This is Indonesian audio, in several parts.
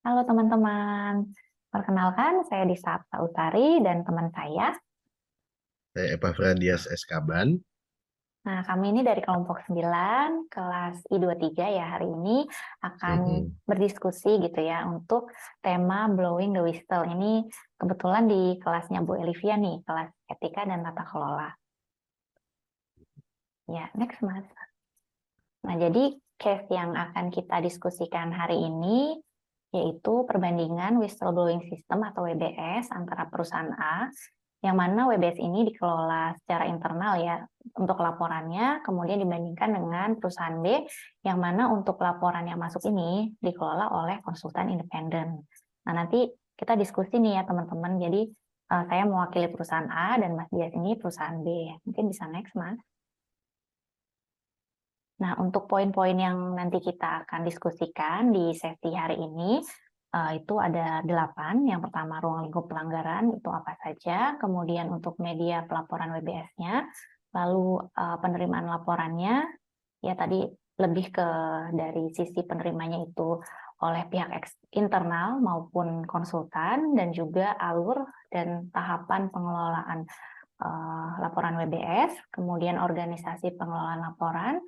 Halo teman-teman, perkenalkan saya Disapta Utari dan teman saya. Saya Eva Fradias Eskaban. Nah, kami ini dari kelompok 9, kelas I23 ya, hari ini akan Mm-mm. berdiskusi gitu ya untuk tema Blowing the Whistle. Ini kebetulan di kelasnya Bu Elivia nih, kelas Etika dan Tata Kelola. Ya, next Mas. Nah, jadi case yang akan kita diskusikan hari ini yaitu perbandingan whistleblowing system atau WBS antara perusahaan A, yang mana WBS ini dikelola secara internal ya untuk laporannya, kemudian dibandingkan dengan perusahaan B, yang mana untuk laporan yang masuk ini dikelola oleh konsultan independen. Nah, nanti kita diskusi nih ya teman-teman, jadi saya mewakili perusahaan A dan Mas Dias ini perusahaan B. Mungkin bisa next, Mas. Nah, untuk poin-poin yang nanti kita akan diskusikan di sesi hari ini, itu ada 8. Yang pertama, ruang lingkup pelanggaran, itu apa saja. Kemudian untuk media pelaporan WBS-nya, lalu penerimaan laporannya, ya tadi lebih ke dari sisi penerimanya itu oleh pihak internal maupun konsultan, dan juga alur dan tahapan pengelolaan laporan WBS, kemudian organisasi pengelolaan laporan,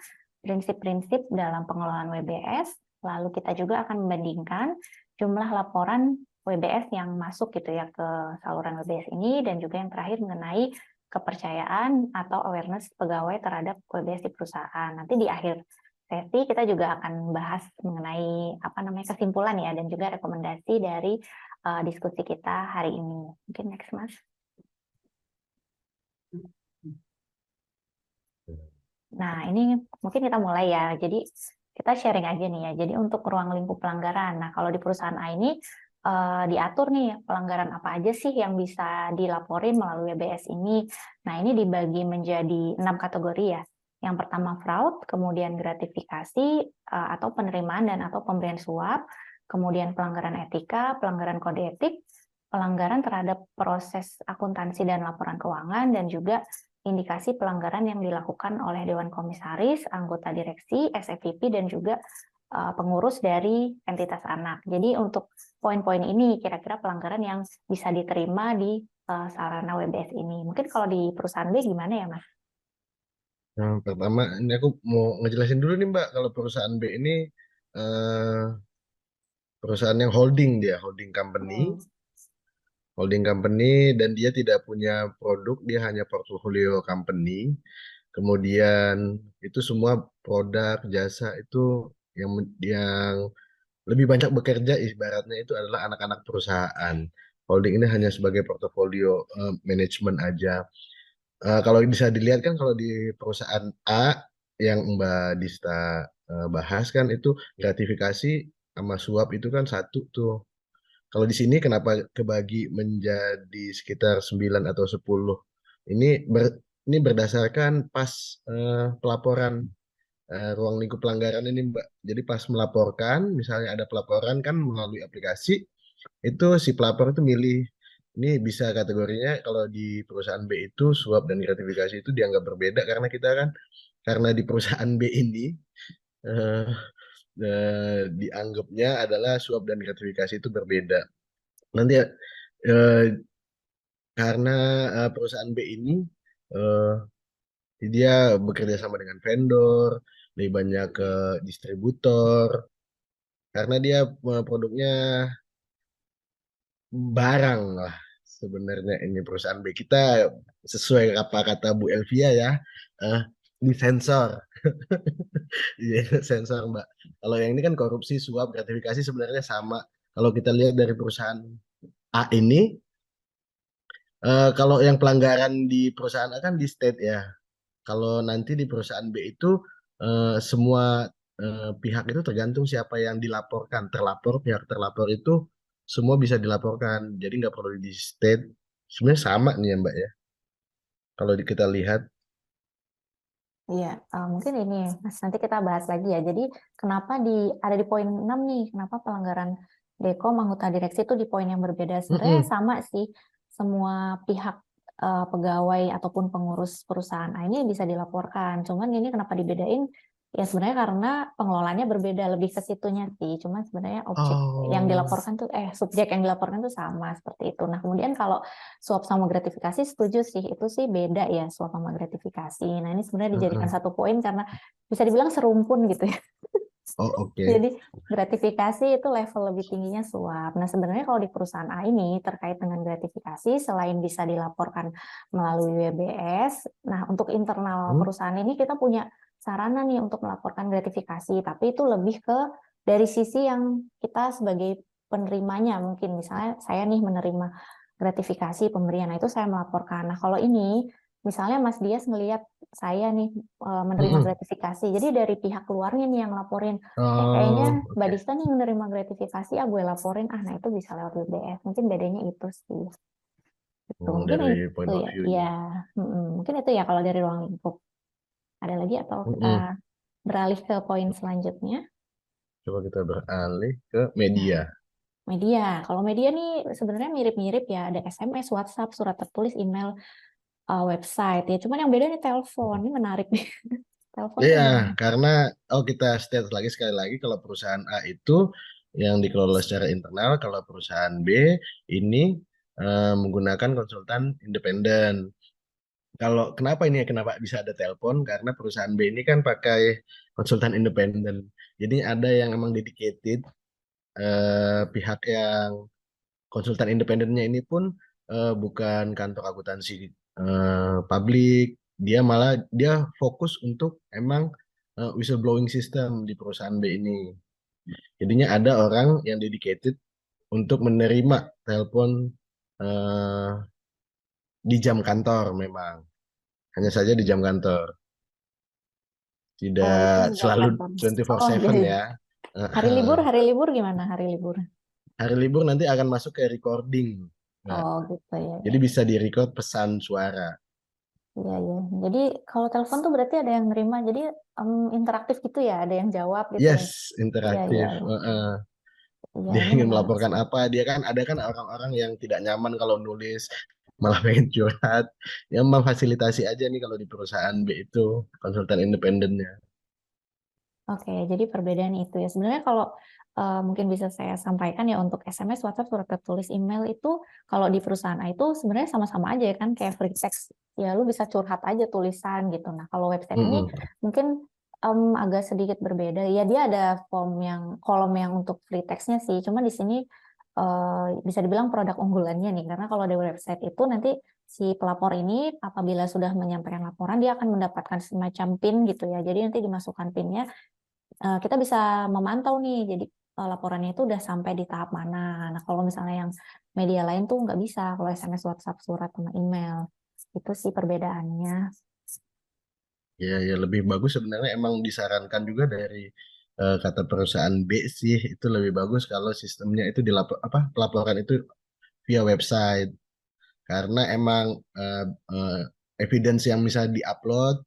prinsip-prinsip dalam pengelolaan WBS, lalu kita juga akan membandingkan jumlah laporan WBS yang masuk gitu ya ke saluran WBS ini, dan juga yang terakhir mengenai kepercayaan atau awareness pegawai terhadap WBS di perusahaan. Nanti di akhir sesi kita juga akan bahas mengenai kesimpulan ya, dan juga rekomendasi dari diskusi kita hari ini. Mungkin next, Mas. Nah, ini mungkin kita mulai ya. Jadi kita sharing aja nih ya. Jadi untuk ruang lingkup pelanggaran. Nah, kalau di perusahaan A ini diatur nih pelanggaran apa aja sih yang bisa dilaporin melalui WBS ini. Nah, ini dibagi menjadi 6 kategori ya. Yang pertama fraud, kemudian gratifikasi atau penerimaan dan atau pemberian suap, kemudian pelanggaran etika, pelanggaran kode etik, pelanggaran terhadap proses akuntansi dan laporan keuangan, dan juga indikasi pelanggaran yang dilakukan oleh Dewan Komisaris, anggota direksi, SFVP, dan juga pengurus dari entitas anak. Jadi untuk poin-poin ini kira-kira pelanggaran yang bisa diterima di sarana WBS ini. Mungkin kalau di perusahaan B gimana ya, Mas? Nah, pertama, ini aku mau ngejelasin dulu nih Mbak, kalau perusahaan B ini perusahaan yang holding company, Hmm. dan dia tidak punya produk, dia hanya portfolio company. Kemudian itu semua produk, jasa itu yang lebih banyak bekerja ibaratnya itu adalah anak-anak perusahaan. Holding ini hanya sebagai portofolio manajemen aja. Kalau bisa dilihat kan kalau di perusahaan A yang Mbak Dista bahas kan itu gratifikasi sama suap itu kan satu tuh. Kalau di sini kenapa kebagi menjadi sekitar 9 atau 10? Ini ini berdasarkan pas pelaporan ruang lingkup pelanggaran ini Mbak. Jadi pas melaporkan, misalnya ada pelaporan kan melalui aplikasi, itu si pelapor itu milih ini bisa kategorinya kalau di perusahaan B itu suap dan gratifikasi itu dianggap berbeda karena kita kan karena di perusahaan B ini eh, dianggapnya adalah suap dan gratifikasi itu berbeda. Nanti eh, karena perusahaan B ini eh, dia bekerja sama dengan vendor, lebih banyak ke distributor karena dia produknya barang lah sebenarnya ini perusahaan B kita sesuai apa kata Bu Elvia ya eh, di sensor. Iya, sensor Mbak. Kalau yang ini kan korupsi suap gratifikasi sebenarnya sama. Kalau kita lihat dari perusahaan A ini kalau yang pelanggaran di perusahaan A kan di state ya. Kalau nanti di perusahaan B itu semua pihak itu tergantung siapa yang dilaporkan. Pihak terlapor itu semua bisa dilaporkan. Jadi nggak perlu di state. Sebenarnya sama nih ya Mbak ya. Kalau kita lihat. Iya, mungkin ini Mas, nanti kita bahas lagi ya. Jadi kenapa ada di poin 6 nih, kenapa pelanggaran Dekom anggota direksi itu di poin yang berbeda. Sebenarnya Mm-mm. sama sih, semua pihak pegawai ataupun pengurus perusahaan A ini bisa dilaporkan. Cuman ini kenapa dibedain? Ya sebenarnya karena pengelolaannya berbeda, lebih ke situnya sih. Cuma sebenarnya objek yang Oh, dilaporkan tuh, subjek yang dilaporkan tuh sama seperti itu. Nah kemudian kalau suap sama gratifikasi setuju sih, itu sih beda ya suap sama gratifikasi. Nah ini sebenarnya dijadikan heeh. satu poin karena bisa dibilang serumpun gitu ya. Oh, oke. Jadi gratifikasi itu level lebih tingginya suap. Nah sebenarnya kalau di perusahaan A ini terkait dengan gratifikasi, selain bisa dilaporkan melalui WBS, nah untuk internal Hmm? perusahaan ini kita punya sarana nih untuk melaporkan gratifikasi, tapi itu lebih ke dari sisi yang kita sebagai penerimanya, mungkin misalnya saya nih menerima gratifikasi pemberian, nah itu saya melaporkan. Nah kalau ini misalnya Mas Dias melihat saya nih menerima Mm-mm. gratifikasi, jadi dari pihak luarnya nih yang laporin, kayaknya Oh, Mbak oke. Dista nih menerima gratifikasi, gue laporin, nah itu bisa lewat WBS, mungkin bedanya itu sih. Gitu. Mungkin Dari itu point of ya, ya, view-nya. mungkin itu ya kalau dari ruang lingkup. Ada lagi atau kita Mm-mm. beralih ke poin selanjutnya? Coba kita beralih ke Nah, media. media. Kalau media nih sebenarnya mirip-mirip ya, ada SMS, WhatsApp, surat tertulis, email, website ya. Cuman yang beda nih telepon. Ini menarik nih. Telepon tuh Iya, gimana? karena kita state lagi sekali lagi kalau perusahaan A itu yang dikelola secara internal, kalau perusahaan B ini menggunakan konsultan independen. Kalau kenapa ini ya, kenapa bisa ada telepon? Karena perusahaan B ini kan pakai konsultan independen. Jadi ada yang emang dedicated, pihak yang konsultan independennya ini pun bukan kantor akuntansi publik, dia malah dia fokus untuk emang whistleblowing system di perusahaan B ini. Jadinya ada orang yang dedicated untuk menerima telepon eh, di jam kantor memang. Hanya saja di jam kantor. Oh, itu Tidak jam selalu kantor. Oh, iya, 24/7 iya. ya. Hari libur gimana hari libur? Hari libur nanti akan masuk ke recording. Nah, Oh, gitu ya. jadi bisa di-record pesan suara. Iya, iya. Jadi kalau telepon tuh berarti ada yang nerima, jadi interaktif gitu ya, ada yang jawab gitu ya. Yes, Iya, iya, interaktif. iya. Iya, Dia ini ingin menarik melaporkan sih. apa, dia kan ada kan orang-orang yang tidak nyaman kalau nulis, malah pengen curhat. Ya memfasilitasi aja nih kalau di perusahaan B itu konsultan independennya. Oke, jadi perbedaan itu ya. Sebenarnya kalau mungkin bisa saya sampaikan ya untuk SMS, WhatsApp, surat tertulis, email itu kalau di perusahaan A itu sebenarnya sama-sama aja ya kan kayak free text. Ya lu bisa curhat aja tulisan gitu. Nah kalau website ini Mm-mm. mungkin agak sedikit berbeda. Ya dia ada kolom yang untuk free textnya sih. Cuma di sini bisa dibilang produk unggulannya nih. Karena kalau di website itu nanti si pelapor ini apabila sudah menyampaikan laporan dia akan mendapatkan semacam PIN gitu ya. Jadi nanti dimasukkan PIN-nya, kita bisa memantau nih, jadi laporannya itu udah sampai di tahap mana. Nah, kalau misalnya yang media lain tuh nggak bisa, kalau SMS, WhatsApp, surat, sama email. Itu sih perbedaannya. Ya, ya lebih bagus sebenarnya emang disarankan juga dari kata perusahaan B sih itu lebih bagus kalau sistemnya itu pelaporan itu via website karena emang eh, eh, evidence yang bisa diupload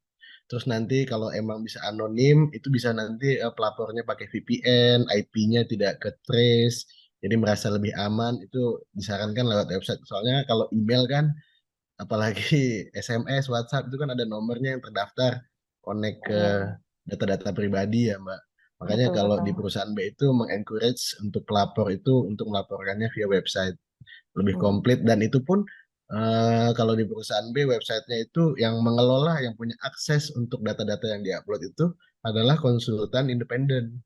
terus nanti kalau emang bisa anonim itu bisa nanti pelapornya pakai VPN, IP-nya tidak ke trace jadi merasa lebih aman itu disarankan lewat website soalnya kalau email kan apalagi SMS, WhatsApp itu kan ada nomornya yang terdaftar connect ke Iya, data-data pribadi ya Mbak. Makanya betul, kalau betul. di perusahaan B itu mengencourage untuk pelapor itu untuk melaporkannya via website lebih Iya. komplit dan itu pun kalau di perusahaan B websitenya itu yang mengelola yang punya akses untuk data-data yang diupload itu adalah konsultan independen.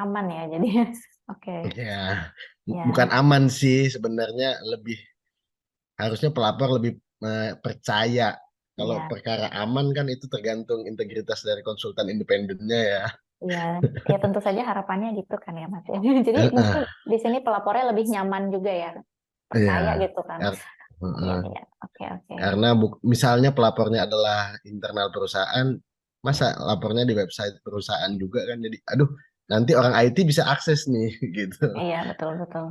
Aman ya, jadi oke, Ya, bukan ya, aman sih sebenarnya lebih harusnya pelapor lebih percaya. Kalau ya, perkara aman kan itu tergantung integritas dari konsultan independennya ya. ya, ya tentu saja harapannya gitu kan ya Mas. Jadi mungkin Heeh, di sini pelapornya lebih nyaman juga ya, iya. percaya gitu kan. Kar- Iya, heeh. iya, oke, oke. Karena misalnya pelapornya adalah internal perusahaan, masa lapornya di website perusahaan juga kan jadi aduh nanti orang IT bisa akses nih gitu. Iya, betul, betul.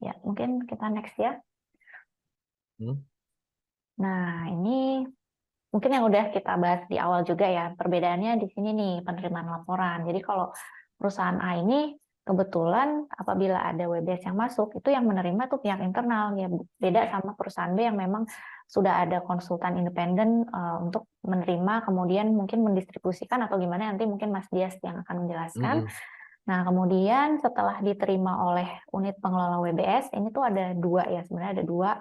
Ya, mungkin kita next ya. Hmm, Nah, ini mungkin yang udah kita bahas di awal juga ya, perbedaannya di sini nih, penerimaan laporan. Jadi kalau perusahaan A ini kebetulan apabila ada WBS yang masuk, itu yang menerima tuh pihak internal ya, beda sama perusahaan B yang memang sudah ada konsultan independen untuk menerima, kemudian mungkin mendistribusikan atau gimana nanti mungkin Mas Dias yang akan menjelaskan. Mm-mm. Nah, kemudian setelah diterima oleh unit pengelola WBS, ini tuh ada dua ya, sebenarnya ada dua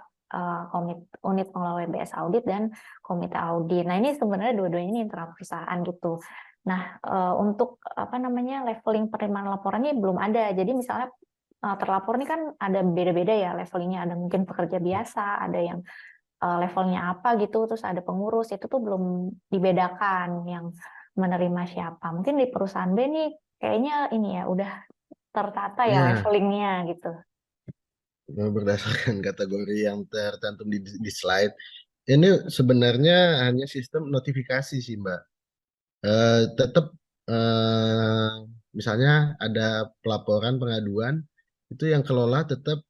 unit pengelola WBS audit dan komite audit. Nah, ini sebenarnya dua-duanya ini internal perusahaan gitu. Nah, untuk apa namanya leveling penerimaan laporannya belum ada. Jadi misalnya terlapor ini kan ada beda-beda ya levelingnya. Ada mungkin pekerja biasa, ada yang levelnya apa gitu, terus ada pengurus. Itu tuh belum dibedakan yang menerima siapa. Mungkin di perusahaan B nih kayaknya ini ya udah tertata ya Ya, levelingnya gitu. berdasarkan kategori yang tercantum di slide. Ini sebenarnya hanya sistem notifikasi sih, Mbak. Tetap misalnya ada pelaporan pengaduan itu yang kelola tetap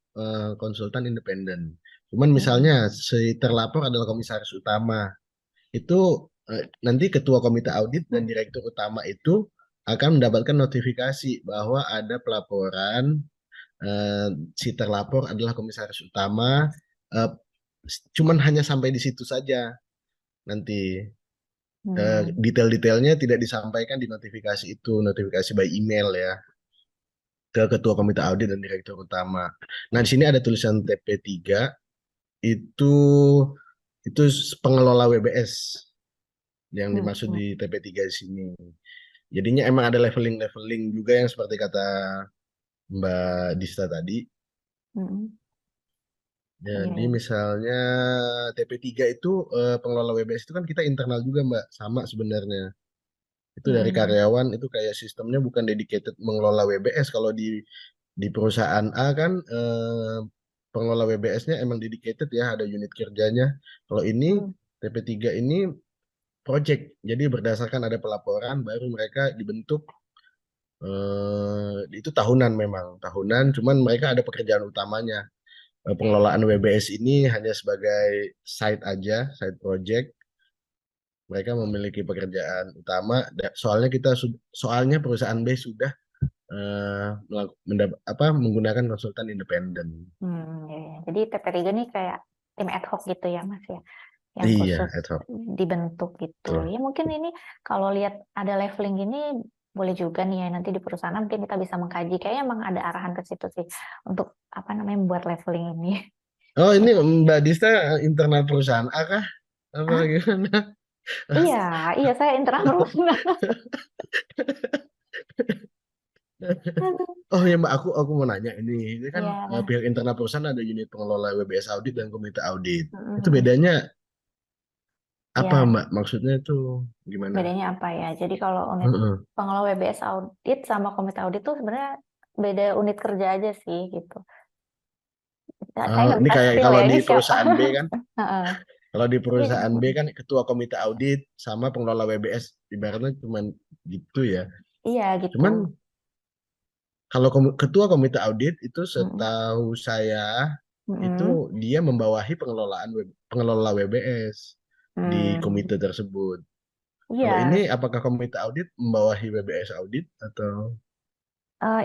konsultan independen. Cuman Mm-mm. misalnya si terlapor adalah komisaris utama, itu nanti ketua komite audit dan direktur utama itu akan mendapatkan notifikasi bahwa ada pelaporan si terlapor adalah komisaris utama. eh, Cuman hanya sampai di situ saja nanti. Hmm. Detail-detailnya tidak disampaikan di notifikasi itu, notifikasi by email ya, ke ketua komite audit dan direktur utama. Nah, di sini ada tulisan TP3, itu itu pengelola WBS yang dimaksud Mm-mm. di TP3 di sini. Jadinya emang ada leveling-leveling juga yang seperti kata Mbak Dista tadi. Mm-mm. Iya, Jadi iya. misalnya TP3 itu pengelola WBS itu kan kita internal juga Mbak, sama sebenarnya. Itu dari Mm-mm. karyawan itu kayak sistemnya bukan dedicated mengelola WBS. Kalau di perusahaan A kan pengelola WBS-nya emang dedicated ya, ada unit kerjanya. Kalau ini Mm. TP3 ini project. Jadi berdasarkan ada pelaporan baru mereka dibentuk, itu tahunan, memang tahunan, cuman mereka ada pekerjaan utamanya. Pengelolaan WBS ini hanya sebagai side aja, side project. Mereka memiliki pekerjaan utama. Soalnya soalnya perusahaan B sudah menggunakan konsultan independen. Iya, iya. Jadi TP3 nih kayak tim ad hoc gitu ya Mas ya, yang Iya, khusus ad hoc. dibentuk gitu. Betul. Ya mungkin ini kalau lihat ada leveling gini boleh juga nih ya nanti di perusahaan mungkin kita bisa mengkaji. Kayaknya emang ada arahan ke situ sih untuk apa namanya membuat leveling ini. Oh, ini Mbak Dista internal perusahaan A kah? Apa Ah, gimana? iya, iya saya internal perusahaan. Aduh. Oh ya Mbak, aku mau nanya ini kan Iya. pihak internal perusahaan ada unit pengelola WBS audit dan komite audit. Itu Mm-mm. bedanya apa Ya, Mbak? Maksudnya itu gimana? bedanya apa ya? Jadi kalau unit Heeh. pengelola WBS audit sama komite audit tuh sebenarnya beda unit kerja aja sih gitu. Saya nggak Ini bisa kayak spill kalau ya di ini siapa. perusahaan B kan, Heeh. kalau di Ini, perusahaan B kan ketua komite audit sama pengelola WBS ibaratnya cuman gitu ya. iya gitu. Cuman kalau ketua komite audit itu Mm-mm. setahu saya itu Mm-mm. dia membawahi pengelola WBS di Hmm. komite tersebut. Kalau ini Iya, apakah komite audit membawahi WBS audit atau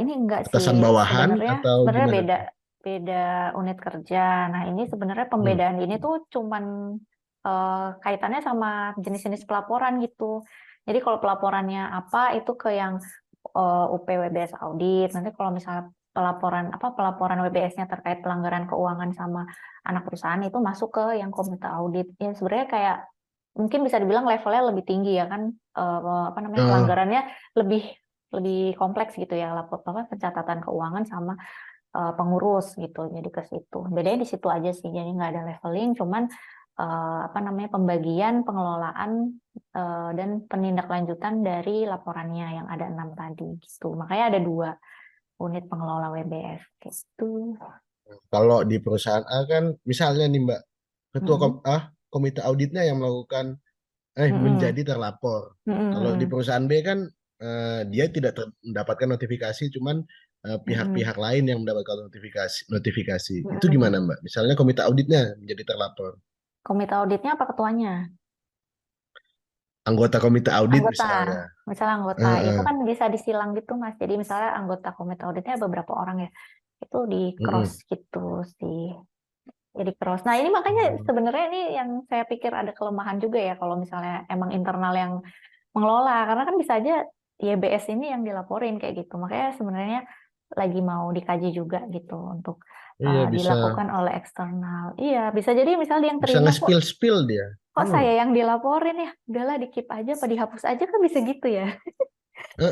ini enggak sih atasan bawahan sebenarnya atau sebenarnya gimana beda tuh? beda unit kerja. Nah ini sebenarnya Hmm. pembedaan ini tuh cuman kaitannya sama jenis-jenis pelaporan gitu. Jadi kalau pelaporannya apa itu ke yang UPWBS audit. Nanti kalau misalnya pelaporan WBS-nya terkait pelanggaran keuangan sama anak perusahaan itu masuk ke yang komite audit. Ya sebenarnya kayak mungkin bisa dibilang levelnya lebih tinggi ya kan apa namanya Oh, pelanggarannya lebih lebih kompleks gitu ya lapor apa pencatatan keuangan sama pengurus gitu. Jadi ke situ. Bedanya di situ aja sih. Jadi nggak ada leveling, cuman apa namanya pembagian pengelolaan dan penindaklanjutan dari laporannya yang ada 6 tadi gitu. Makanya ada dua unit pengelola WBS gitu. kalau di perusahaan A kan misalnya nih Mbak, ketua Mm-mm. komite auditnya yang melakukan Mm-mm. menjadi terlapor. Kalau di Mm-mm. perusahaan B kan dia tidak mendapatkan notifikasi, cuman Mm-mm. pihak-pihak lain yang mendapatkan notifikasi. Itu gimana Mm-mm. Mbak? Misalnya komite auditnya menjadi terlapor. Komite auditnya apa ketuanya? anggota komite audit Anggota, misalnya. misalnya anggota itu Heeh, kan bisa disilang gitu Mas. Jadi misalnya anggota komite auditnya beberapa orang ya, itu di cross heeh. gitu sih. Jadi cross. Nah ini makanya Hmm. sebenarnya ini yang saya pikir ada kelemahan juga ya kalau misalnya emang internal yang mengelola, karena kan bisa aja YBS ini yang dilaporin kayak gitu. Makanya sebenarnya lagi mau dikaji juga gitu untuk Iya bisa dilakukan oleh eksternal. Iya, bisa jadi misalnya dia yang bisa terima kok nge-spill dia. kok Hmm. saya yang dilaporin ya, udahlah di keep aja, apa dihapus aja kan bisa gitu ya.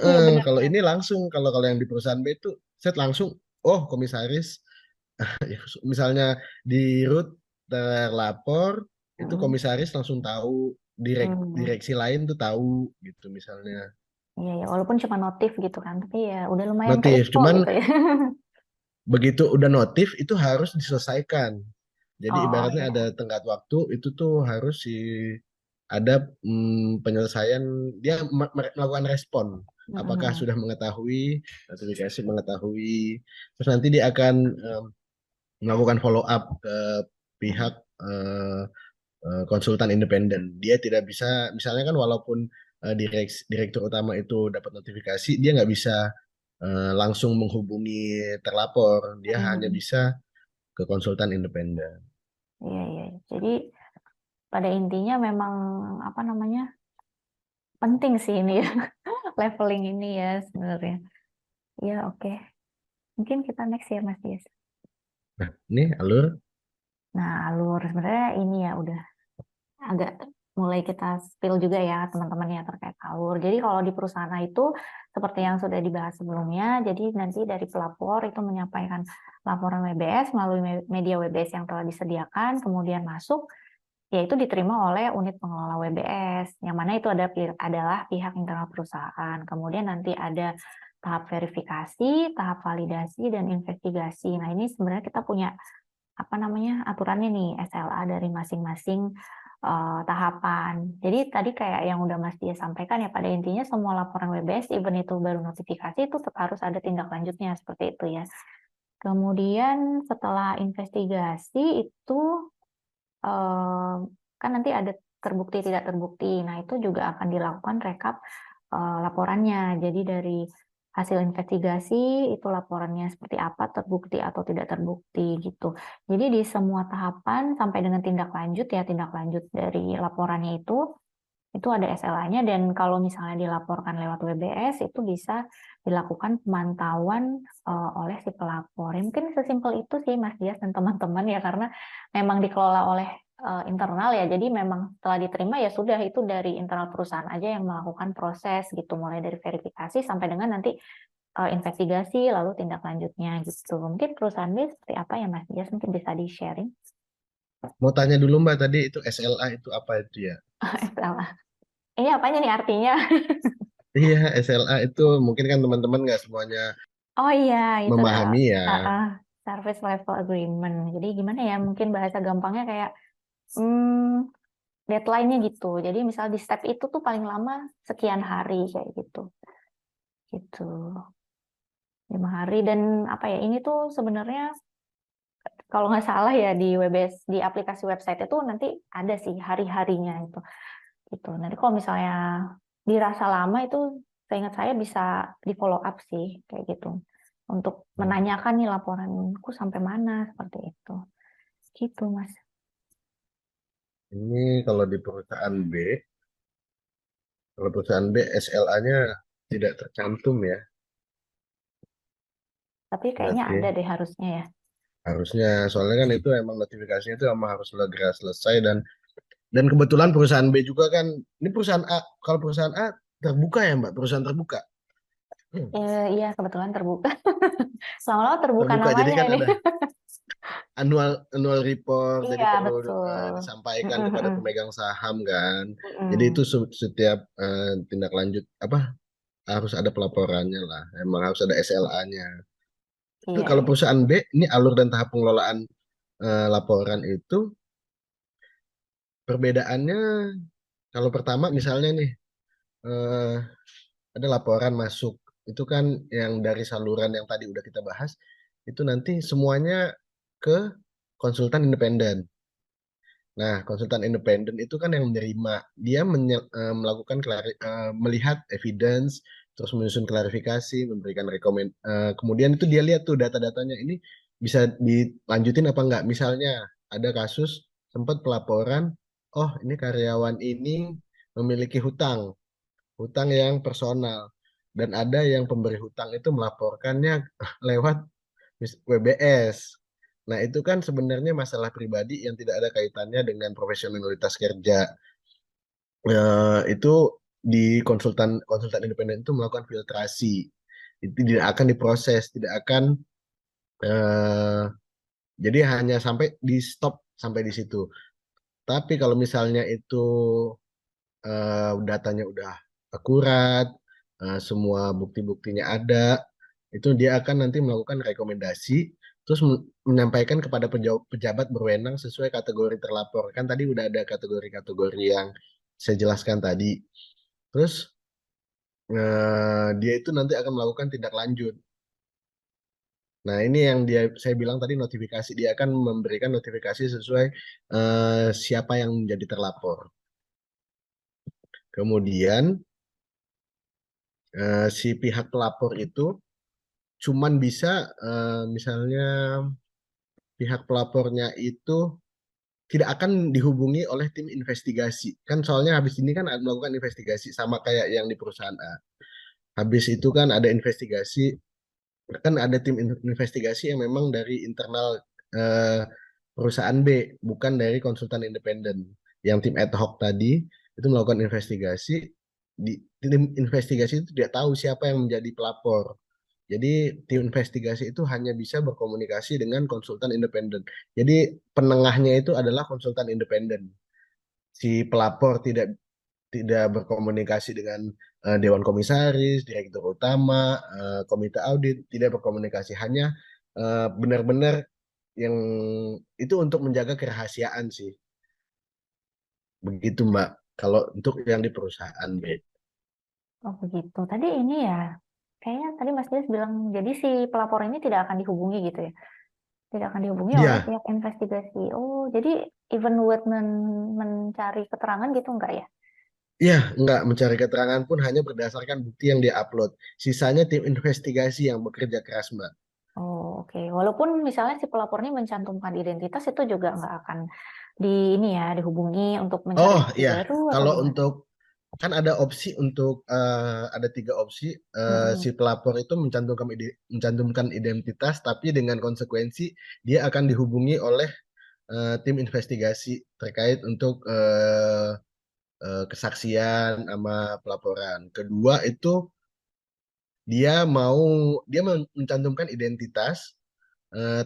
Iya Heeh, kalau benar-benar. ini langsung kalau kalau yang di perusahaan B itu set langsung oh komisaris ya, misalnya di root terlapor itu Mm-mm. komisaris langsung tahu Hmm. direksi lain tuh tahu gitu misalnya. Iya ya, walaupun cuma notif gitu kan, tapi ya udah lumayan ke Notif info cuman gitu ya. begitu udah notif itu harus diselesaikan. Jadi Oh ibaratnya ada iya. tenggat waktu itu tuh harus ada penyelesaian dia melakukan respon. Apakah Mm-mm. sudah mengetahui notifikasi mengetahui, terus nanti dia akan melakukan follow up ke pihak eh, konsultan independen. Dia tidak bisa, misalnya kan walaupun direktur utama itu dapat notifikasi, dia nggak bisa langsung menghubungi terlapor. Dia hanya Mm-mm. bisa ke konsultan independen. Iya iya. Jadi pada intinya memang apa namanya penting sih ini ya leveling ini ya sebenarnya. Iya oke. Mungkin kita next ya Mas Yes. Nah, ini alur. Nah alur sebenarnya ini ya udah agak mulai kita spill juga ya teman-teman ya terkait alur. Jadi kalau di perusahaan itu seperti yang sudah dibahas sebelumnya, jadi nanti dari pelapor itu menyampaikan laporan WBS melalui media WBS yang telah disediakan, kemudian masuk, yaitu diterima oleh unit pengelola WBS, yang mana itu adalah pihak internal perusahaan. Kemudian nanti ada tahap verifikasi, tahap validasi, dan investigasi. Nah ini sebenarnya kita punya apa namanya aturannya nih SLA dari masing-masing tahapan. Jadi tadi kayak yang udah Mas Dia sampaikan ya pada intinya semua laporan WBS even itu baru notifikasi itu tetap harus ada tindak lanjutnya seperti itu ya. Kemudian setelah investigasi itu eh, kan nanti ada terbukti tidak terbukti. Nah, itu juga akan dilakukan rekap laporannya. Jadi dari hasil investigasi itu laporannya seperti apa, terbukti atau tidak terbukti gitu. Jadi di semua tahapan sampai dengan tindak lanjut ya, tindak lanjut dari laporannya itu ada SLA-nya dan kalau misalnya dilaporkan lewat WBS itu bisa dilakukan pemantauan oleh si pelapor. Ya, mungkin sesimpel itu sih Mas Dias dan teman-teman ya karena memang dikelola oleh internal ya. Jadi memang setelah diterima ya sudah itu dari internal perusahaan aja yang melakukan proses gitu mulai dari verifikasi sampai dengan nanti investigasi lalu tindak lanjutnya gitu. Mungkin perusahaan ini seperti apa ya Mas Dias mungkin bisa di-sharing. Mau tanya dulu Mbak tadi itu SLA itu apa itu ya? SLA. Ini apanya nih artinya? Iya, SLA itu mungkin kan teman-teman nggak semuanya Oh iya, itu memahami ya. service level agreement. Jadi gimana ya? Mungkin bahasa gampangnya kayak hmm, deadline-nya gitu. Jadi misal di step itu tuh paling lama sekian hari kayak gitu. Gitu. 5 hari dan apa ya? Ini tuh sebenarnya kalau nggak salah ya di WebS di aplikasi website itu nanti ada sih hari-harinya itu. Gitu. Nanti kalau misalnya dirasa lama itu saya ingat saya bisa di follow up sih kayak gitu. Untuk menanyakan nih laporanku sampai mana seperti itu. Gitu, Mas. Ini kalau di perusahaan B, kalau perusahaan B SLA-nya tidak tercantum ya. Tapi kayaknya ada Berarti deh harusnya ya. harusnya soalnya kan itu emang notifikasinya itu emang harus segera selesai dan kebetulan perusahaan B juga kan ini perusahaan A. Kalau perusahaan A terbuka ya Mbak, perusahaan terbuka. Hmm, Iya, kebetulan terbuka. Lama-lama terbuka terbuka jadi namanya kan ini. ada annual annual report jadi Iya, perlu betul. disampaikan kepada Mm-mm-mm. pemegang saham kan. Jadi itu Mm-mm. setiap tindak lanjut apa harus ada pelaporannya lah. Emang harus ada SLA-nya. Iya, Kalau iya. perusahaan B ini alur dan tahap pengelolaan laporan itu perbedaannya kalau pertama misalnya nih eh, ada laporan masuk itu kan yang dari saluran yang tadi udah kita bahas itu nanti semuanya ke konsultan independen. Nah, konsultan independen itu kan yang menerima, dia melakukan melihat evidence, terus menyusun klarifikasi, memberikan kemudian itu dia lihat tuh data-datanya ini bisa dilanjutin apa enggak. Misalnya ada kasus sempat pelaporan, oh ini karyawan ini memiliki hutang yang personal, dan ada yang pemberi hutang itu melaporkannya lewat WBS. Nah, itu kan sebenarnya masalah pribadi yang tidak ada kaitannya dengan profesionalitas kerja. Itu di konsultan konsultan independen itu melakukan filtrasi. Itu tidak akan diproses, tidak akan eh, jadi hanya sampai di stop sampai di situ. Tapi kalau misalnya itu datanya udah akurat, semua bukti-buktinya ada, itu dia akan nanti melakukan rekomendasi, terus menyampaikan kepada pejabat berwenang sesuai kategori terlapor. Kan tadi udah ada kategori-kategori yang saya jelaskan tadi. Terus dia itu nanti akan melakukan tindak lanjut. Nah, ini yang saya bilang tadi notifikasi. Dia akan memberikan notifikasi sesuai siapa yang menjadi terlapor. Kemudian si pihak pelapor itu cuman bisa misalnya pihak pelapornya itu tidak akan dihubungi oleh tim investigasi. Kan soalnya habis ini kan melakukan investigasi sama kayak yang di perusahaan A. Habis itu kan ada investigasi, kan ada tim investigasi yang memang dari internal eh, perusahaan B, bukan dari konsultan independen. Yang tim ad hoc tadi itu melakukan investigasi, tim investigasi itu tidak tahu siapa yang menjadi pelapor. Jadi tim investigasi itu hanya bisa berkomunikasi dengan konsultan independen. Jadi penengahnya itu adalah konsultan independen. Si pelapor tidak berkomunikasi dengan dewan komisaris, direktur utama, komite audit, tidak berkomunikasi, hanya benar-benar yang itu untuk menjaga kerahasiaan sih. Begitu Mbak. Kalau untuk yang di perusahaan B. Oh begitu. Tadi ini ya, kayaknya tadi Mas Dias bilang, jadi si pelapor ini tidak akan dihubungi gitu ya? Tidak akan dihubungi oleh Iya, pihak investigasi. Oh, jadi even buat mencari keterangan gitu enggak ya? iya, nggak mencari keterangan pun hanya berdasarkan bukti yang dia upload. Sisanya tim investigasi yang bekerja keras, Mbak. Oh, oke. Walaupun misalnya si pelapornya mencantumkan identitas, itu juga nggak akan di ini ya dihubungi untuk mencari Oh bukti iya, baru atau kalau gimana? untuk kan ada opsi untuk ada tiga opsi. Si Mm-mm. pelapor itu mencantumkan identitas, tapi dengan konsekuensi dia akan dihubungi oleh tim investigasi terkait untuk kesaksian sama pelaporan. Kedua itu dia mau dia mencantumkan identitas,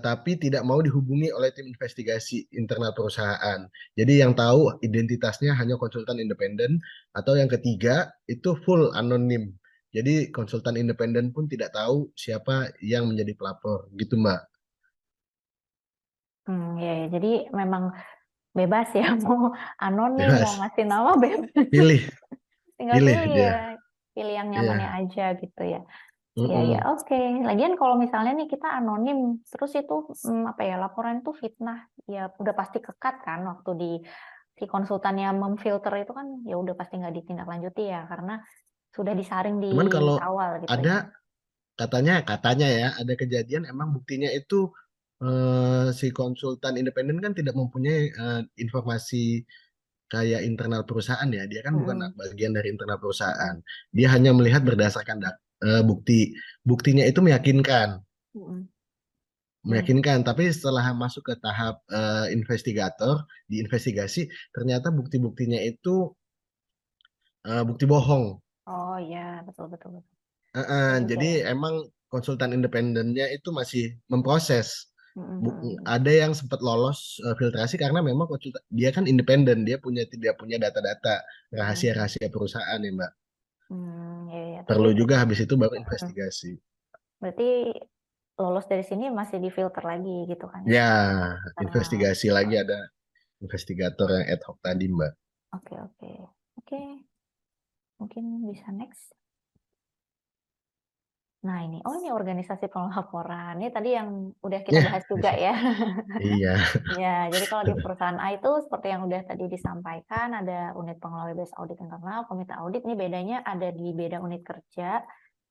tapi tidak mau dihubungi oleh tim investigasi internal perusahaan. Jadi yang tahu identitasnya hanya konsultan independen, atau yang ketiga itu full anonim. Jadi konsultan independen pun tidak tahu siapa yang menjadi pelapor, gitu Mbak. Ya, ya. Jadi memang bebas ya, mau anonim, mau Bebas, ngasih nama bebas. pilih, Tinggal pilih pilih ya, dia. pilih yang nyamannya Iya, aja gitu ya. Ya, ya, mm-mm. oke. Lagian kalau misalnya nih kita anonim, terus itu apa ya, laporan itu fitnah, ya udah pasti kekat kan waktu di si konsultannya memfilter itu kan ya udah pasti nggak ditindaklanjuti ya karena sudah disaring di Cuman kalau awal gitu ada ya. katanya ya ada kejadian emang buktinya itu si konsultan independen kan tidak mempunyai informasi kayak internal perusahaan ya. Dia kan bukan Mm-mm. bagian dari internal perusahaan. Dia hanya melihat berdasarkan bukti. Buktinya itu meyakinkan, Mm-mm. Ya, meyakinkan. Tapi setelah masuk ke tahap investigator, diinvestigasi, ternyata bukti-buktinya itu bukti bohong. oh ya, betul betul betul. Eh, Ya juga jadi ya. emang konsultan independennya itu masih memproses. Mm-mm. Ada yang sempat lolos filtrasi karena memang dia kan independen, dia tidak punya data-data Mm-mm. rahasia-rahasia perusahaan ya Mbak. Ya, ya. Tapi Perlu juga habis itu baru mm, investigasi. berarti lolos dari sini masih difilter lagi gitu kan ya. Ya, Karena investigasi lagi ada investigator yang ad hoc tadi Mbak. oke oke. Oke, mungkin bisa next. Nah ini organisasi pelaporan. Ini tadi yang udah kita bahas juga ya. Iya. Ya, jadi kalau di perusahaan A itu seperti yang udah tadi disampaikan, ada unit pengelola WBS audit internal, komite audit. Ini bedanya ada di beda unit kerja.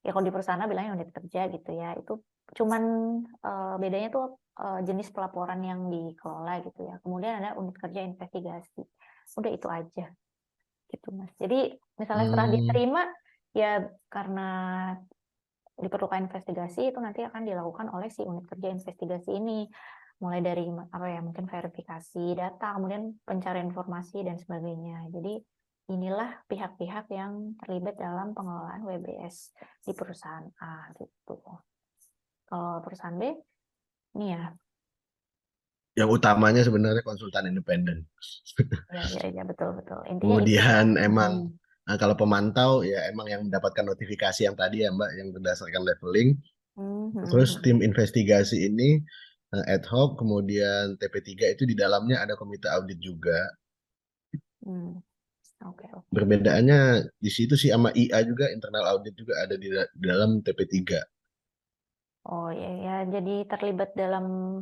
Ya kalau di perusahaan A bilangnya unit kerja gitu ya. Itu cuman bedanya tuh jenis pelaporan yang dikelola gitu ya. Kemudian ada unit kerja investigasi. Udah itu aja gitu Mas. Jadi misalnya setelah Hmm, diterima ya karena diperlukan investigasi itu nanti akan dilakukan oleh si unit kerja investigasi ini, mulai dari apa ya, mungkin verifikasi data, kemudian pencarian informasi dan sebagainya. Jadi inilah pihak-pihak yang terlibat dalam pengelolaan WBS di perusahaan A gitu. Kalau perusahaan B ini ya, yang utamanya sebenarnya konsultan independen. ya betul betul. Intinya itu ya. Kemudian emang Hmm. kalau pemantau ya emang yang mendapatkan notifikasi yang tadi ya Mbak, yang berdasarkan leveling. Hmm, hmm, Terus hmm, tim investigasi ini ad hoc, kemudian TP3 itu di dalamnya ada komite audit juga. hmm. Oke oke. Perbedaannya di situ sih sama IA juga, internal audit juga ada di dalam TP3. Oh ya ya, jadi terlibat dalam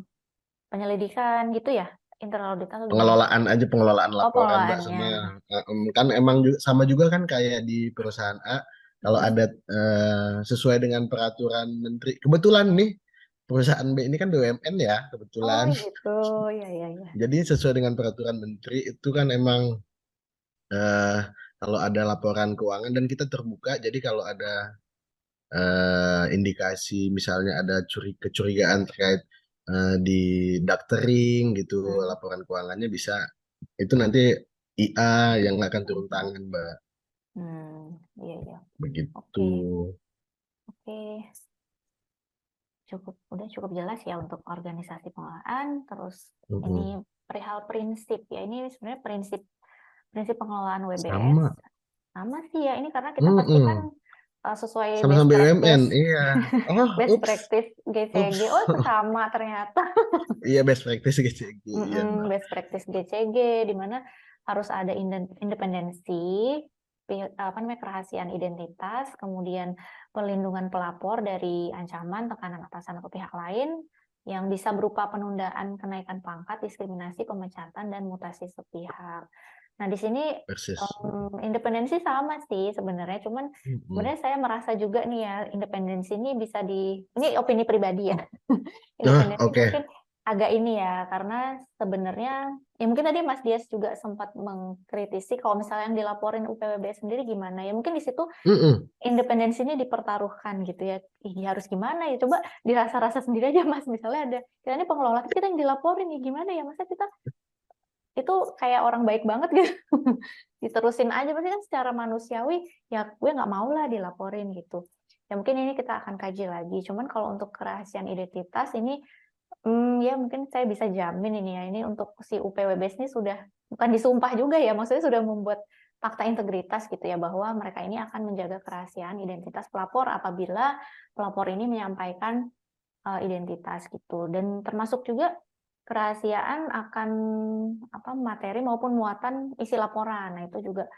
penyelidikan gitu ya, internal audit atau gimana? Pengelolaan aja, pengelolaan Oh, laporan Mbak, pengelolaannya. sama kan emang juga, sama juga kan kayak di perusahaan A, kalau Mm-mm. ada sesuai dengan peraturan menteri. Kebetulan nih perusahaan B ini kan BUMN ya, Oh kebetulan. gitu, ya ya ya. Jadi sesuai dengan peraturan menteri itu kan emang eh, kalau ada laporan keuangan dan kita terbuka, jadi kalau ada indikasi misalnya ada kecurigaan terkait di doctoring gitu, Hmm. laporan keuangannya bisa, itu nanti IA yang akan turun tangan, Mbak. Iya ya. Begitu. Oke, oke. Udah cukup jelas ya untuk organisasi pengelolaan. Terus Mm-mm. ini perihal prinsip ya. Ini sebenarnya prinsip prinsip pengelolaan WBS Sama. sama sih ya. Ini karena kita pasti kan Mm-mm. sesuai Sama-sama best BUMN, practice iya. Oh, best ups, practice ups. GCG. Oh, itu sama ternyata. Iya, best practice gitu. Iya, Mbak. Best practice GCG di mana harus ada independensi, apa namanya, kerahasiaan identitas, kemudian perlindungan pelapor dari ancaman, tekanan atasan atau pihak lain yang bisa berupa penundaan kenaikan pangkat, diskriminasi, pemecatan, dan mutasi sepihak. Nah, di sini Persis. independensi sama sih sebenarnya, cuman Mm-mm. sebenarnya saya merasa juga nih ya, independensi ini bisa ini opini pribadi ya. Ah, Independensi oke. mungkin agak ini ya, karena sebenarnya ya mungkin tadi Mas Dias juga sempat mengkritisi kalau misalnya yang dilaporin UPWBS sendiri gimana ya, mungkin di situ Mm-mm. independensinya dipertaruhkan gitu ya. Ih, harus gimana ya, coba dirasa-rasa sendiri aja Mas, misalnya ada kita ini pengelola, kita yang dilaporin ya gimana ya, masa kita itu kayak orang baik banget gitu. Diterusin aja pasti kan secara manusiawi ya, gue nggak mau lah dilaporin gitu. Ya mungkin ini kita akan kaji lagi, cuman kalau untuk kerahasiaan identitas ini ya mungkin saya bisa jamin ini ya, ini untuk si UPWBS ini sudah bukan disumpah juga ya, maksudnya sudah membuat fakta integritas gitu ya, bahwa mereka ini akan menjaga kerahasiaan identitas pelapor apabila pelapor ini menyampaikan identitas gitu. Dan termasuk juga kerahasiaan akan apa, materi maupun muatan isi laporan. Nah, itu juga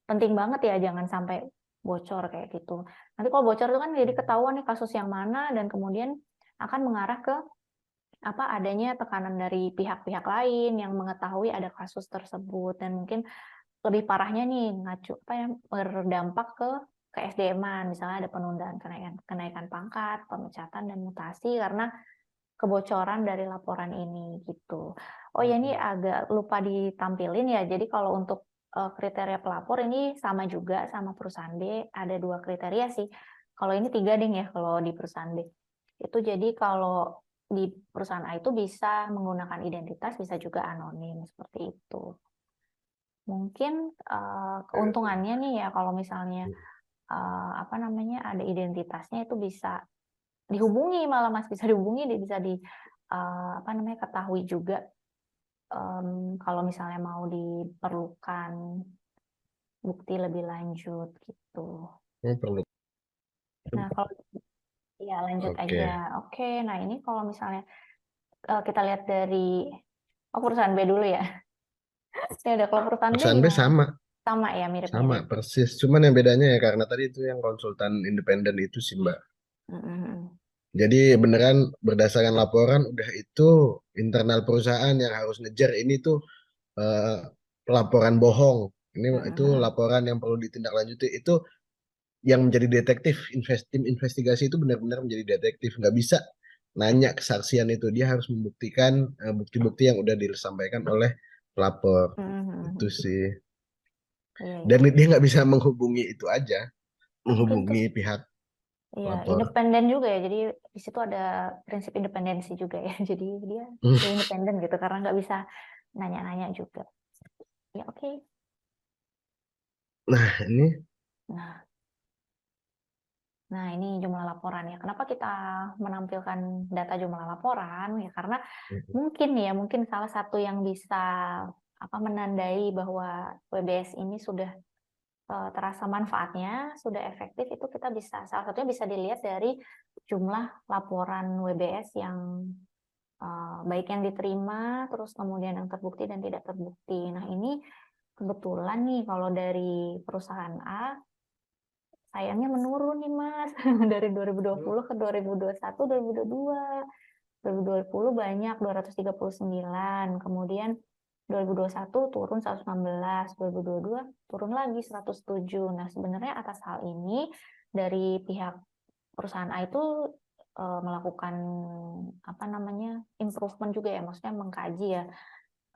penting banget ya, jangan sampai bocor kayak gitu. Nanti kalau bocor itu kan jadi ketahuan nih kasus yang mana, dan kemudian akan mengarah ke apa, adanya tekanan dari pihak-pihak lain yang mengetahui ada kasus tersebut, dan mungkin lebih parahnya nih ngacu apa ya, berdampak ke SDM-an, misalnya ada penundaan kenaikan kenaikan pangkat, pemecatan dan mutasi karena kebocoran dari laporan ini gitu. Oh ya, ini Mm-mm. agak lupa ditampilin ya. Jadi kalau untuk kriteria pelapor ini sama juga sama perusahaan B, ada dua kriteria sih. Kalau ini tiga deh ya kalau di perusahaan B. Itu jadi kalau di perusahaan A itu bisa menggunakan identitas, bisa juga anonim seperti itu. Mungkin keuntungannya nih ya kalau misalnya apa namanya, ada identitasnya itu bisa dihubungi, malah Mas bisa dihubungi, bisa di apa namanya, ketahui juga kalau misalnya mau diperlukan bukti lebih lanjut gitu. Perlu. Nah kalau ya lanjut aja, Oke. oke. Nah ini kalau misalnya kita lihat dari perusahaan B dulu ya. Ya udah, kalau perusahaan B Perusahaan B gimana? sama, Sama ya, sama mirip-mirip. persis. Cuman yang bedanya ya karena tadi itu yang konsultan independen itu sih Mbak. Mm-mm. Jadi beneran berdasarkan laporan udah itu internal perusahaan yang harus ngejar ini tuh eh, pelaporan bohong. Ini itu Mm-mm. laporan yang perlu ditindaklanjuti. Itu yang menjadi detektif, tim investigasi itu benar-benar menjadi detektif. Nggak bisa nanya kesaksian itu. Dia harus membuktikan bukti-bukti yang udah disampaikan oleh pelapor. Itu Mm-mm. sih. Iya, Dan iya. dia nggak bisa menghubungi itu aja, Mungkin itu menghubungi pihak ya pelapor. independen juga ya. Jadi di situ ada prinsip independensi juga ya. Jadi dia independen gitu karena nggak bisa nanya-nanya juga. Ya, oke. Nah, ini Nah, nah ini jumlah laporan ya. Kenapa kita menampilkan data jumlah laporan? Ya karena mungkin salah satu yang bisa menandai bahwa WBS ini sudah terasa manfaatnya, sudah efektif, itu kita bisa salah satunya bisa dilihat dari jumlah laporan WBS yang baik yang diterima, terus kemudian yang terbukti dan tidak terbukti. Nah, ini kebetulan nih kalau dari perusahaan A sayangnya menurun nih Mas dari 2020 ke 2021, 2022. 2020 banyak 239, kemudian 2021 turun 116, 2022 turun lagi 107. Nah, sebenarnya atas hal ini dari pihak perusahaan A itu melakukan improvement juga ya, maksudnya mengkaji ya.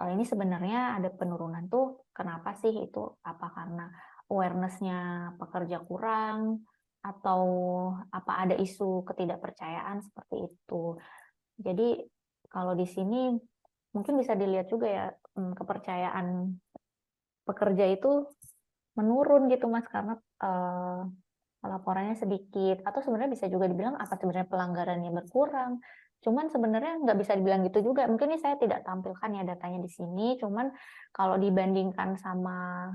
Ini sebenarnya ada penurunan tuh, kenapa sih itu? Apa karena awareness-nya pekerja kurang atau apa ada isu ketidakpercayaan seperti itu? Jadi kalau di sini mungkin bisa dilihat juga ya, kepercayaan pekerja itu menurun gitu Mas karena laporannya sedikit, atau sebenarnya bisa juga dibilang apa sebenarnya pelanggarannya berkurang. Cuman sebenarnya nggak bisa dibilang gitu juga. Mungkin ini saya tidak tampilkan ya datanya di sini. Cuman kalau dibandingkan sama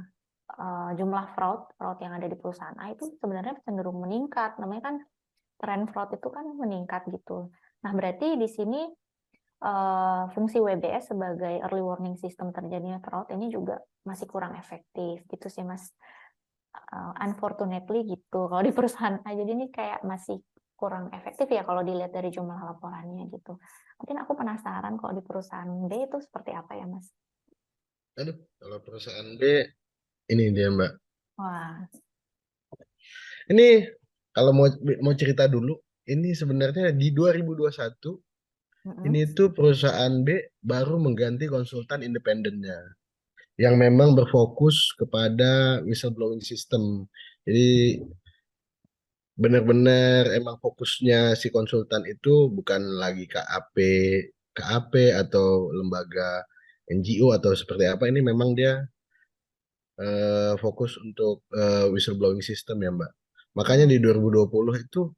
jumlah fraud yang ada di perusahaan A itu sebenarnya cenderung meningkat. Namanya kan tren fraud itu kan meningkat gitu. Nah, berarti di sini fungsi WBS sebagai early warning system terjadinya fraud ini juga masih kurang efektif gitu sih Mas. Unfortunately gitu. Kalau di perusahaan A jadi ini kayak masih kurang efektif ya kalau dilihat dari jumlah laporannya gitu. Mungkin aku penasaran kalau di perusahaan B itu seperti apa ya Mas? aduh, kalau perusahaan B ini dia Mbak. Wah. Ini kalau mau mau cerita dulu, ini sebenarnya di 2021 Mm-mm. ini tuh perusahaan B baru mengganti konsultan independennya yang memang berfokus kepada whistleblowing system. Jadi benar-benar emang fokusnya si konsultan itu bukan lagi KAP atau lembaga NGO atau seperti apa. Ini memang dia fokus untuk whistleblowing system ya Mbak. Makanya di Mm-mm. 2020 itu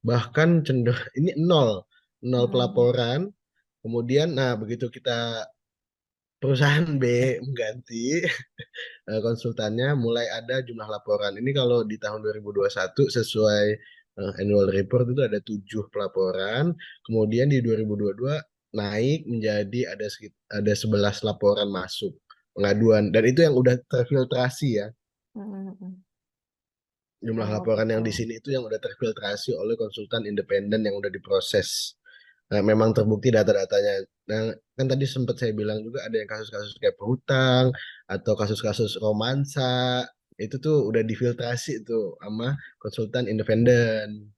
bahkan cenderung ini nol Mm-mm. pelaporan. Kemudian, nah begitu kita perusahaan B mengganti konsultannya, mulai ada jumlah laporan. Ini kalau di tahun 2021 sesuai annual report itu ada 7 pelaporan. Kemudian di 2022 naik menjadi ada 11 laporan masuk pengaduan. Dan itu yang udah terfiltrasi ya. Mm-mm. Jumlah Oh laporan gitu. yang di sini itu yang udah terfiltrasi oleh konsultan independen yang udah diproses. Nah, memang terbukti data-datanya. Nah, kan tadi sempat saya bilang juga ada yang kasus-kasus kayak berhutang atau kasus-kasus romansa. Itu tuh udah difiltrasi tuh sama konsultan independen.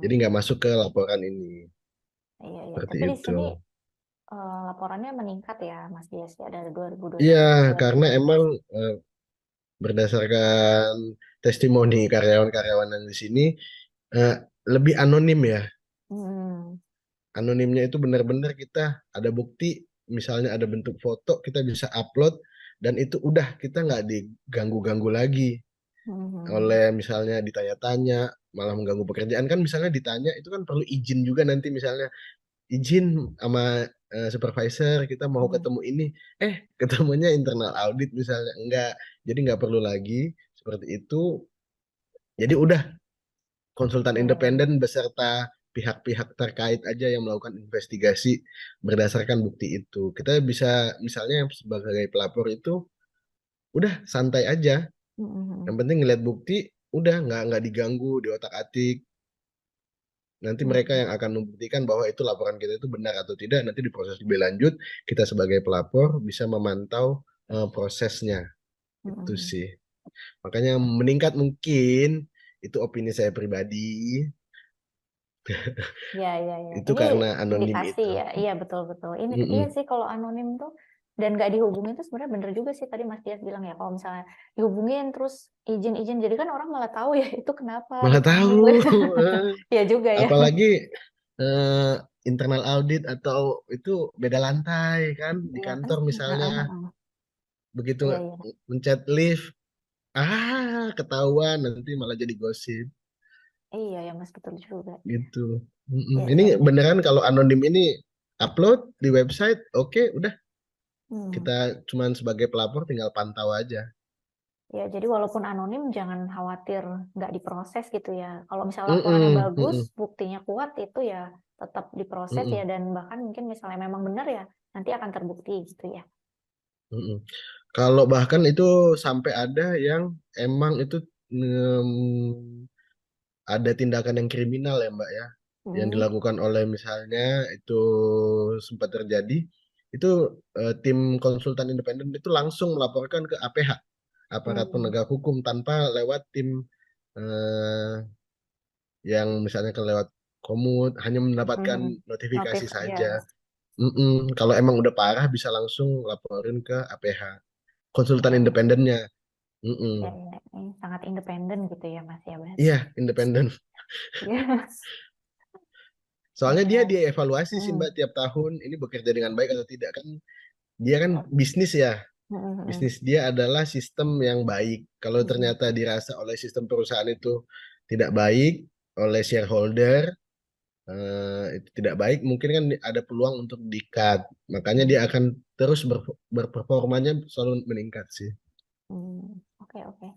Jadi Mm-mm. nggak masuk ke laporan ini. Iya, iya. Seperti Tapi di itu. sini laporannya meningkat ya Mas Dias ya dari Iya, 2021 ke karena emang 2022. eh, berdasarkan testimoni karyawan-karyawan yang di sini eh, lebih anonim ya. Hmm. Anonimnya itu benar-benar kita ada bukti, misalnya ada bentuk foto, kita bisa upload, dan itu udah kita nggak diganggu-ganggu lagi Hmm. oleh misalnya ditanya-tanya, malah mengganggu pekerjaan kan misalnya ditanya itu kan perlu izin juga nanti misalnya izin sama supervisor kita mau Hmm. ketemu ini, ketemunya internal audit misalnya enggak, jadi nggak perlu lagi seperti itu, jadi udah konsultan Iya, iya. independen beserta pihak-pihak terkait aja yang melakukan investigasi berdasarkan bukti itu. Kita bisa misalnya sebagai pelapor itu udah santai aja. Hmm. Yang penting ngeliat bukti, udah nggak diganggu di otak-atik. Nanti mereka Hmm. yang akan membuktikan bahwa itu laporan kita itu benar atau tidak. Nanti di proses lebih lanjut, kita sebagai pelapor bisa memantau prosesnya. Itu Hmm. sih. Makanya meningkat mungkin, itu opini saya pribadi, Ya, ya, ya. itu Ini karena anonim indikasi itu. ya. Iya, betul, betul. Ini iya Mm-mm. sih kalau anonim tuh dan nggak dihubungin tuh sebenarnya bener juga sih tadi Mas Dias bilang ya. Kalau misalnya dihubungin terus izin-izin, jadi kan orang malah tahu ya itu kenapa Malah dipanggil. tahu. eh, Iya juga ya. Apalagi eh, internal audit atau itu beda lantai kan di Iya kan? kantor misalnya, Heeh, heeh. begitu Iya, iya. mencet lift, ketahuan nanti malah jadi gosip Iya ya Mas, betul juga. gitu. Mm-mm. Iya, Ini iya, iya. beneran kalau anonim ini upload di website, oke, udah Hmm. kita cuman sebagai pelapor tinggal pantau aja. Ya, jadi walaupun anonim jangan khawatir nggak diproses gitu ya. Kalau misalnya laporannya Mm-mm, bagus, mm-mm, buktinya kuat itu ya tetap diproses ya mm-mm, dan bahkan mungkin misalnya memang benar ya nanti akan terbukti gitu ya. mm-mm. Kalau bahkan itu sampai ada yang emang itu ada tindakan yang kriminal ya Mbak ya, yang Hmm. dilakukan oleh misalnya itu sempat terjadi, itu tim konsultan independen itu langsung melaporkan ke APH, aparat Hmm. penegak hukum tanpa lewat tim eh, yang misalnya ke lewat komut, hanya mendapatkan Hmm. notifikasi Notif ya. saja. Mm-mm. Kalau emang udah parah bisa langsung laporin ke APH, konsultan Ya, independennya. Mm-mm. ya, ya. Ini sangat independen gitu ya Mas ya berarti. Iya, independen. Ya. Soalnya dia Iya. dievaluasi sih Hmm. Mbak tiap tahun ini bekerja dengan baik atau tidak kan, dia kan bisnis ya. Hmm. Hmm. Bisnis dia adalah sistem yang baik. Kalau Hmm. ternyata dirasa oleh sistem perusahaan itu tidak baik oleh shareholder, itu tidak baik, mungkin kan ada peluang untuk di-cut. Makanya dia Hmm. akan terus berperformanya selalu meningkat sih. Hmm. Oke, oke.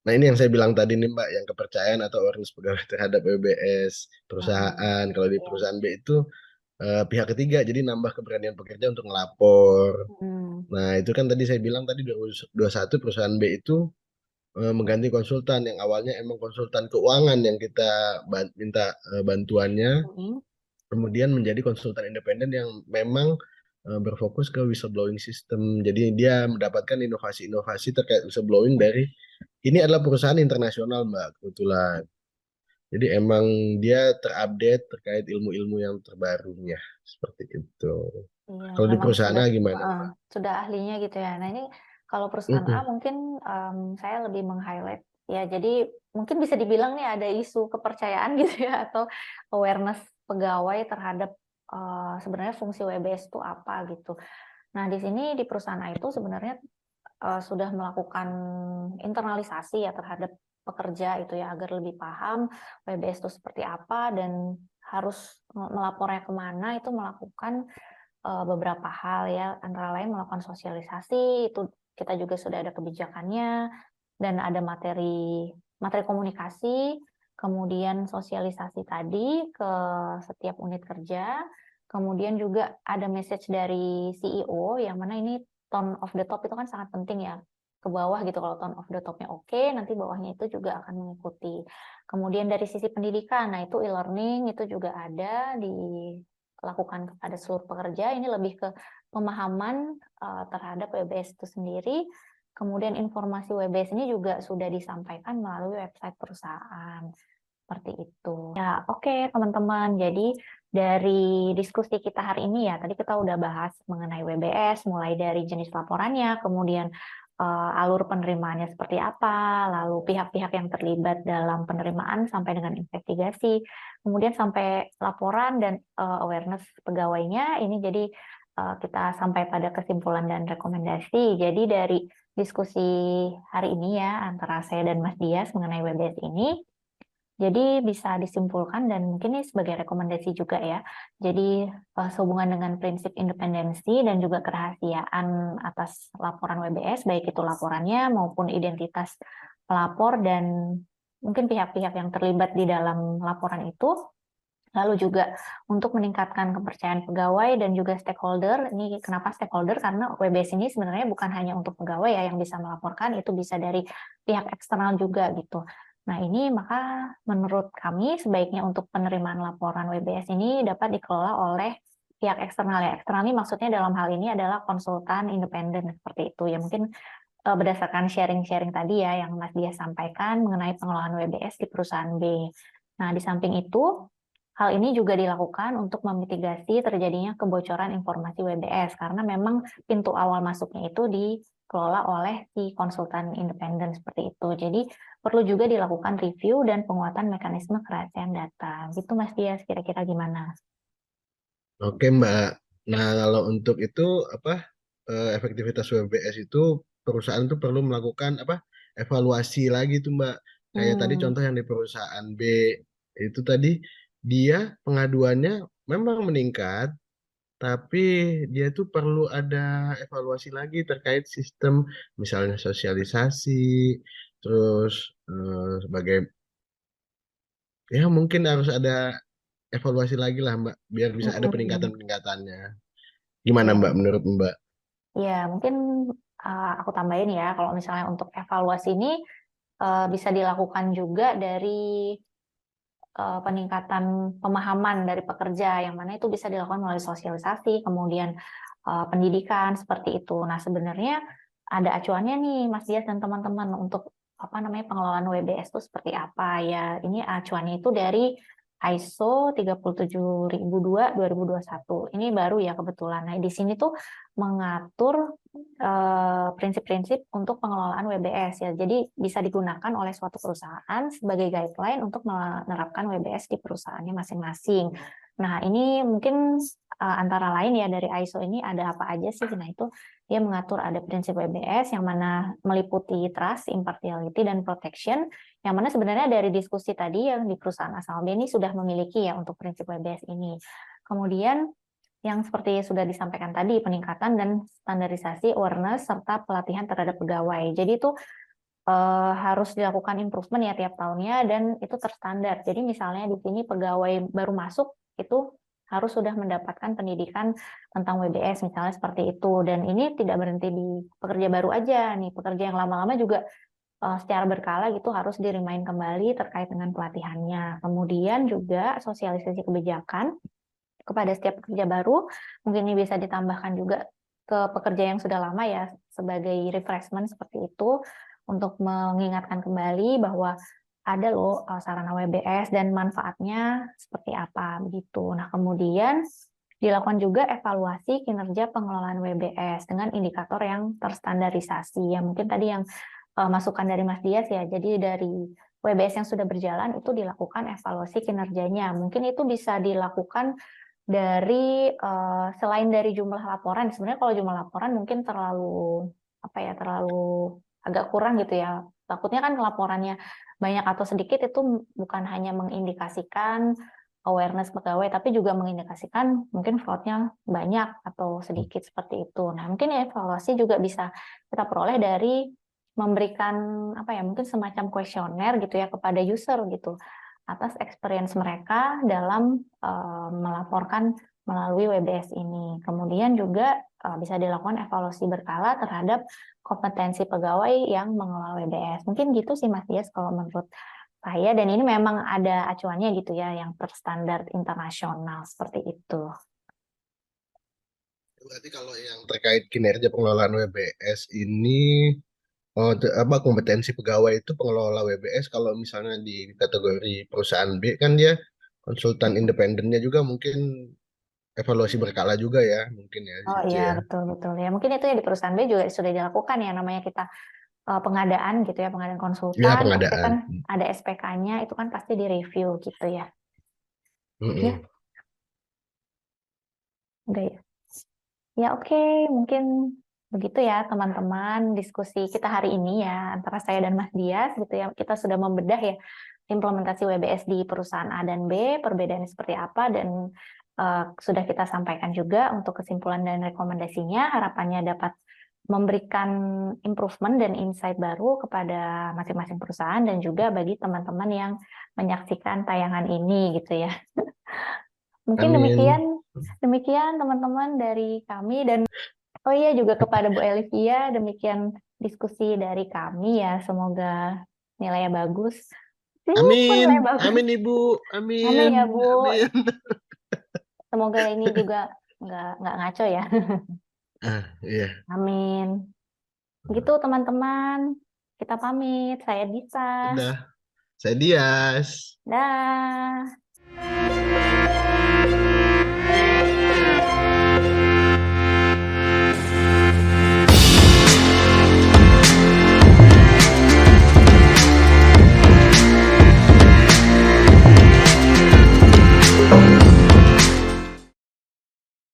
Nah, ini yang saya bilang tadi nih Mbak, yang kepercayaan atau awareness pegawai terhadap WBS Hmm. perusahaan. Kalau di Ya. perusahaan B itu pihak ketiga, jadi nambah keberanian pekerja untuk ngelapor. Hmm. Nah, itu kan tadi saya bilang tadi 2021 perusahaan B itu mengganti konsultan yang awalnya emang konsultan keuangan yang kita minta bantuannya, Hmm. kemudian menjadi konsultan independen yang memang berfokus ke whistleblowing system. Jadi dia mendapatkan inovasi-inovasi terkait whistleblowing dari, ini adalah perusahaan internasional Mbak, kebetulan. Jadi emang dia terupdate terkait ilmu-ilmu yang terbarunya seperti itu. Iya, Kalau di memang perusahaan sudah A gimana nih Mbak? sudah ahlinya gitu ya. Nah ini kalau perusahaan A Mm-mm, mungkin saya lebih meng-highlight ya. Jadi mungkin bisa dibilang nih ada isu kepercayaan gitu ya atau awareness pegawai terhadap sebenarnya fungsi WBS itu apa gitu. Nah di sini di perusahaan A itu sebenarnya sudah melakukan internalisasi ya terhadap pekerja itu ya agar lebih paham WBS itu seperti apa dan harus melapornya kemana itu melakukan beberapa hal ya, antara lain melakukan sosialisasi, itu kita juga sudah ada kebijakannya, dan ada materi materi komunikasi, kemudian sosialisasi tadi ke setiap unit kerja, kemudian juga ada message dari CEO, yang mana ini tone of the top itu kan sangat penting ya, ke bawah gitu, kalau tone of the top-nya oke, nanti bawahnya itu juga akan mengikuti. Kemudian dari sisi pendidikan, nah itu e-learning itu juga ada dilakukan kepada seluruh pekerja. Ini lebih ke pemahaman terhadap WBS itu sendiri. Kemudian informasi WBS ini juga sudah disampaikan melalui website perusahaan. Seperti itu. Ya, oke teman-teman. Jadi dari diskusi kita hari ini ya, tadi kita udah bahas mengenai WBS, mulai dari jenis laporannya, kemudian alur penerimaannya seperti apa, lalu pihak-pihak yang terlibat dalam penerimaan sampai dengan investigasi, kemudian sampai laporan dan awareness pegawainya. Ini jadi kita sampai pada kesimpulan dan rekomendasi. Jadi dari diskusi hari ini ya antara saya dan Mas Dias mengenai WBS ini, jadi bisa disimpulkan dan mungkin ini sebagai rekomendasi juga ya. Jadi sehubungan dengan prinsip independensi dan juga kerahasiaan atas laporan WBS, baik itu laporannya maupun identitas pelapor dan mungkin pihak-pihak yang terlibat di dalam laporan itu. Lalu juga untuk meningkatkan kepercayaan pegawai dan juga stakeholder. Ini kenapa stakeholder? Karena WBS ini sebenarnya bukan hanya untuk pegawai ya yang bisa melaporkan, itu bisa dari pihak eksternal juga gitu. Nah, ini maka menurut kami sebaiknya untuk penerimaan laporan WBS ini dapat dikelola oleh pihak eksternal ya. Eksternal ini maksudnya dalam hal ini adalah konsultan independen seperti itu ya. Mungkin berdasarkan sharing-sharing tadi ya yang Mas Dia sampaikan mengenai pengelolaan WBS di perusahaan B. Nah, di samping itu, hal ini juga dilakukan untuk memitigasi terjadinya kebocoran informasi WBS karena memang pintu awal masuknya itu dikelola oleh si konsultan independen seperti itu. Jadi perlu juga dilakukan review dan penguatan mekanisme kerahasiaan data. Gitu Mas Dias, kira-kira gimana? Oke Mbak. Nah kalau untuk itu apa efektivitas WBS itu perusahaan tuh perlu melakukan apa evaluasi lagi tuh Mbak. Kayak tadi Hmm, contoh yang di perusahaan B itu tadi dia pengaduannya memang meningkat, tapi dia tuh perlu ada evaluasi lagi terkait sistem misalnya sosialisasi, terus sebagai ya mungkin harus ada evaluasi lagi lah Mbak biar bisa ada hmm, peningkatan-peningkatannya. Gimana ya, Mbak menurut Mbak? ya mungkin aku tambahin ya kalau misalnya untuk evaluasi ini bisa dilakukan juga dari peningkatan pemahaman dari pekerja, yang mana itu bisa dilakukan melalui sosialisasi, kemudian pendidikan seperti itu. Nah, sebenarnya ada acuannya nih, Mas Dias dan teman-teman untuk apa namanya pengelolaan WBS itu seperti apa ya? Ini acuannya itu dari ISO 37002 2021. Ini baru ya kebetulan. Nah, di sini tuh mengatur prinsip-prinsip untuk pengelolaan WBS ya. Jadi bisa digunakan oleh suatu perusahaan sebagai guideline untuk menerapkan WBS di perusahaannya masing-masing. Nah, ini mungkin antara lain ya dari ISO ini ada apa aja sih? Nah, itu dia mengatur ada prinsip WBS yang mana meliputi trust, impartiality, dan protection, yang mana sebenarnya dari diskusi tadi yang di perusahaan asal B ini sudah memiliki ya untuk prinsip WBS ini. Kemudian yang seperti sudah disampaikan tadi, peningkatan dan standarisasi awareness serta pelatihan terhadap pegawai. Jadi itu harus dilakukan improvement ya tiap tahunnya dan itu terstandar. Jadi misalnya di sini pegawai baru masuk itu harus sudah mendapatkan pendidikan tentang WBS misalnya seperti itu. Dan ini tidak berhenti di pekerja baru aja nih, pekerja yang lama-lama juga secara berkala gitu harus di-remind kembali terkait dengan pelatihannya. Kemudian juga sosialisasi kebijakan kepada setiap pekerja baru, mungkin ini bisa ditambahkan juga ke pekerja yang sudah lama ya, sebagai refreshment seperti itu, untuk mengingatkan kembali bahwa ada loh sarana WBS dan manfaatnya seperti apa begitu. Nah, kemudian dilakukan juga evaluasi kinerja pengelolaan WBS dengan indikator yang terstandarisasi. Ya, mungkin tadi yang masukan dari Mas Dias ya. Jadi dari WBS yang sudah berjalan itu dilakukan evaluasi kinerjanya. Mungkin itu bisa dilakukan dari selain dari jumlah laporan. Sebenarnya kalau jumlah laporan mungkin terlalu apa ya, terlalu agak kurang gitu ya. Takutnya kan laporannya banyak atau sedikit itu bukan hanya mengindikasikan awareness pegawai, tapi juga mengindikasikan mungkin fraud-nya banyak atau sedikit seperti itu. Nah, mungkin ya evaluasi juga bisa kita peroleh dari memberikan apa ya, mungkin semacam kuesioner gitu ya kepada user gitu atas experience mereka dalam melaporkan melalui WBS ini. Kemudian juga bisa dilakukan evaluasi berkala terhadap kompetensi pegawai yang mengelola WBS. Mungkin gitu sih Mas Dias kalau menurut saya, dan ini memang ada acuannya gitu ya yang berstandar internasional seperti itu. Berarti kalau yang terkait kinerja pengelolaan WBS ini, oh, apa kompetensi pegawai itu pengelola WBS kalau misalnya di kategori perusahaan B kan dia konsultan independennya juga mungkin evaluasi berkala juga ya, mungkin ya di Oh situ iya, ya. betul betul ya. Mungkin itu ya di perusahaan B juga sudah dilakukan ya, namanya kita pengadaan gitu ya, pengadaan Ya konsultan, pasti pengadaan. kan ada SPK-nya, itu kan pasti direview gitu ya. Ya, Mm-mm. udah ya. Ya oke, mungkin begitu ya teman-teman diskusi kita hari ini ya antara saya dan Mas Dias gitu ya. Kita sudah membedah ya implementasi WBS di perusahaan A dan B, perbedaannya seperti apa, dan sudah kita sampaikan juga untuk kesimpulan dan rekomendasinya. Harapannya dapat memberikan improvement dan insight baru kepada masing-masing perusahaan dan juga bagi teman-teman yang menyaksikan tayangan ini gitu ya. Mungkin demikian Amin. demikian teman-teman dari kami, dan oh iya juga kepada Bu Elivia, demikian diskusi dari kami ya, semoga nilainya bagus. Super Amin, bagus. amin Ibu, Amin amin, ya Bu. amin. Semoga ini juga nggak ngaco ya. Ah, iya, Amin. Gitu teman-teman. Kita pamit. Saya Disa. udah. Saya Dias. Dah.